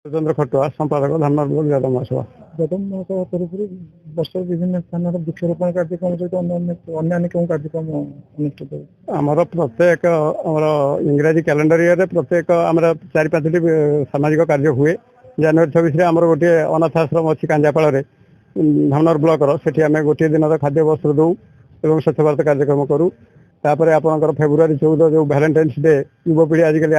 चंद्र खटुआ संपादक धामनगर ब्लॉक यादव महासभा। यादव महासभा तरफ वर्ष विभिन्न स्थान वृक्षरोपण कार्यक्रम सहित अन्य क्यों कार्यक्रम अनुष्ठित आमर प्रत्येक इंग्राजी कैलेंडर ईयर प्रत्येक आम 4-5टी सामाजिक कार्य हुए। जनवरी 26 आमर गोटे अनाथ आश्रम अच्छी कांजापाड़ धामनगर ब्लॉक से आम गोटे दिन खाद्य वस्त्र दौ और स्वच्छ भारत कार्यक्रम करूँ। तापर आपंकर फेब्रुआरी 14 जो वैलेंटाइन्स डे युवपीढ़ी आजिकल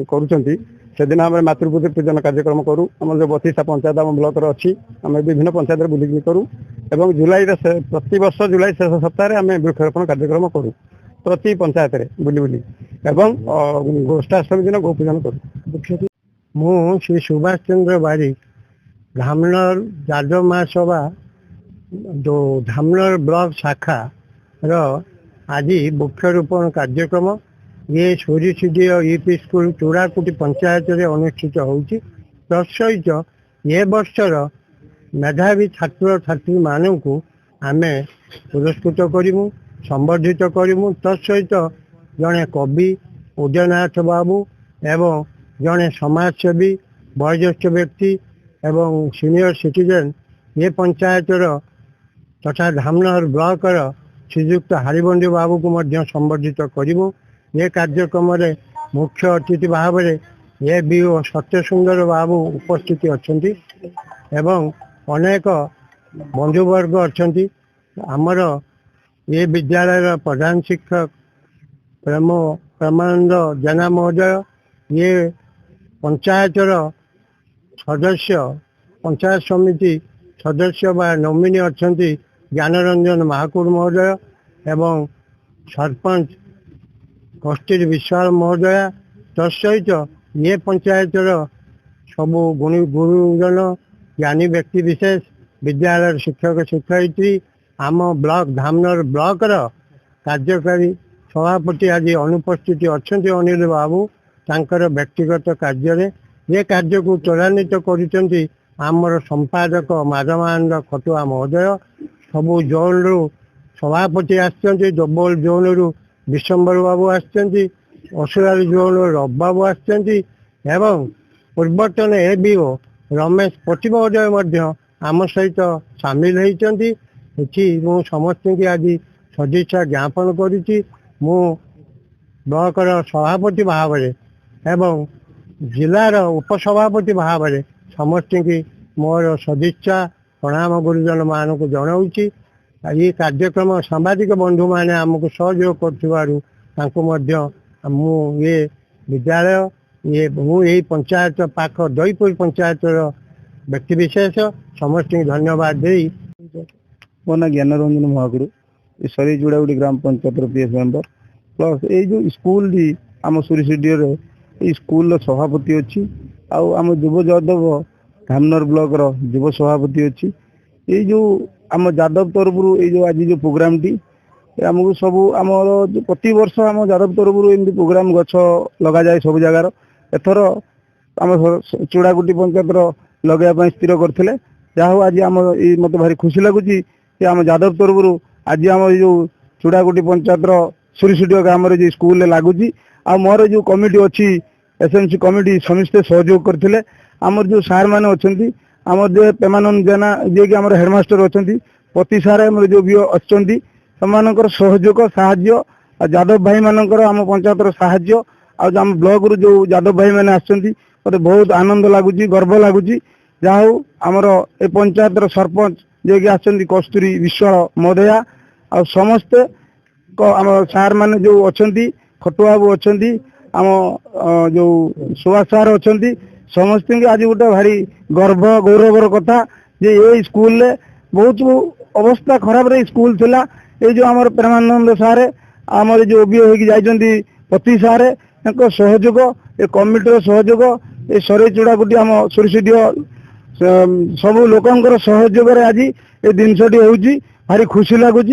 करुँच से दिन आम मातृपूजा पूजन कार्यक्रम करूँ। आम जो 32टा पंचायत आम ब्लॉक अच्छी आम विभिन्न पंचायत बुलिकी करूँ और जुलाई प्रति वर्ष जुलाई शेष सप्ताह आम वृक्षरोपण कार्यक्रम करूँ प्रति पंचायत बुली बुली एवं गोष्ठाष्टमी दिन गोपूजन करूँ। मु श्री सुभाष चंद्र बारिक धामनगर यादव महासभा जो धामनगर ब्लॉक शाखा आज वृक्षरोपण कार्यक्रम ये सूर्यसीडीय यूपी स्कूल चूड़ाकुटी पंचायत रे अनुष्ठित होउची। तत्सहित ये वर्षर मेधावी छात्र छात्री मानक आम पुरस्कृत करूँ संबर्धित करूँ। तत्सहित जड़े कवि उदयनाथ बाबू एवं जड़े समाजसेवी वयोज्येष्ठ व्यक्ति एवं सीनियर सिटीजन ये पंचायतर तथा धामनगर ब्लॉकर श्रीजुक्त हरिबंडी बाबू को मध्य संबर्धित करूँ। ये कार्यक्रम रे मुख्य अतिथि भाव में ये भी सत्य सुंदर बाबू उपस्थित अच्छा एवं अनेक बंधुवर्ग अच्छा। आमर ये विद्यालय प्रधान शिक्षक प्रेमानंद जेना महोदय ये पंचायतर सदस्य पंचायत समिति सदस्य बा नॉमिनी अच्छा ज्ञानरंजन महाकुर महोदय एवं सरपंच कष्टीर विशाल महोदया। तत्सहित ये पंचायतर सबू गुरुजन ज्ञानी व्यक्ति विशेष विद्यालय शिक्षक शिक्षयित्री आम ब्लॉक धामनगर ब्लॉकर कार्यकारी सभापति आज अनुपस्थित अच्छा अनिल बाबू तांकर व्यक्तिगत कार्य ये कार्य को त्वरान्वित कर आमर संपादक माधवानंद खटुआ महोदय सबू जोन रु सभापति आसचंती डबल जोन रु विशंबर बाबू आसचंती असुराली जोन रब बाबू आसचंती एवं पूर्वतन एबीओ रमेश पति महोदय आम सहित सामिल होती। मु समस्त की आज सदिच्छा ज्ञापन करुच्ची। मु ब्लॉकर सभापति भाव एवं जिलार उपसभापति भाव समस्त की मोर सदिच्छा प्रणाम गुरुजन मान को जनाऊँगी। ये कार्यक्रम सामाजिक बंधु मैंने आमको सहयोग कर ये विद्यालय ये यही पंचायत पाख दईपुर पंचायत व्यक्ति विशेष समस्त धन्यवाद दे मो ना ज्ञानरंजन महागुरु सरी जुड़ागुड़ी ग्राम पंचायत पीएस मेंबर प्लस ये जो स्कूल आम सूरीसीडी स्कूल सभापति अच्छी आम युव यादव धामनगर ब्लॉक युव सभापति अच्छी। ये जो आम यादव तरफ जो आज जो प्रोग्राम टी आमको सब आमर प्रति वर्ष आम यादव तरफ एमती प्रोग्राम गछ लगा जाए सब जगार एथर आम चूड़ाकुटी पंचायत लगे स्थिर करते जहाँ आज आम मत भारी खुशी लगुच आम यादव तरफ आज आम जो चूड़ाकुटी पंचायत सूरीसीडी ग्राम जो स्कूल लगुच आ मोर जो कमिटी अच्छी एसएमसी कमिटी समस्ते सहयोग करते आमर जो सार मैंने अच्छा आमर जो प्रेमानंद जेना जी कि आम हेडमास्टर अच्छा प्रति सारे जो भी अच्छा से सहयोग साहाय्य यादव भाई मानकर आम पंचायत साहाय्य आम ब्लॉक रू जो यादव भाई मैंने आते बहुत आनंद लगुच गर्व लगुच जहाँ आमर ए पंचायत सरपंच जी कि आसती कस्तूरी विश्वाल महोदया आ समस्ते आम सार मैंने जो अच्छा खटुआ बाबू अच्छा आम जो सुभाष सार अच्छा समस्त आज गोटे भारी गर्व गौरवर कथा जे ये स्कूल बहुत अवस्था खराब रे स्कूल थिला। ये जो आमर प्रेमानंद सारे आमर जो ओबीओ होगी जाइछंती पति सारे सहयोग ए कमिटर सहयोग ए सरे चूड़ाकुटी आम सूरीसीडी सब लोकंकर सहयोग आज ये जिनसटी होउची भारी खुशी लगुच।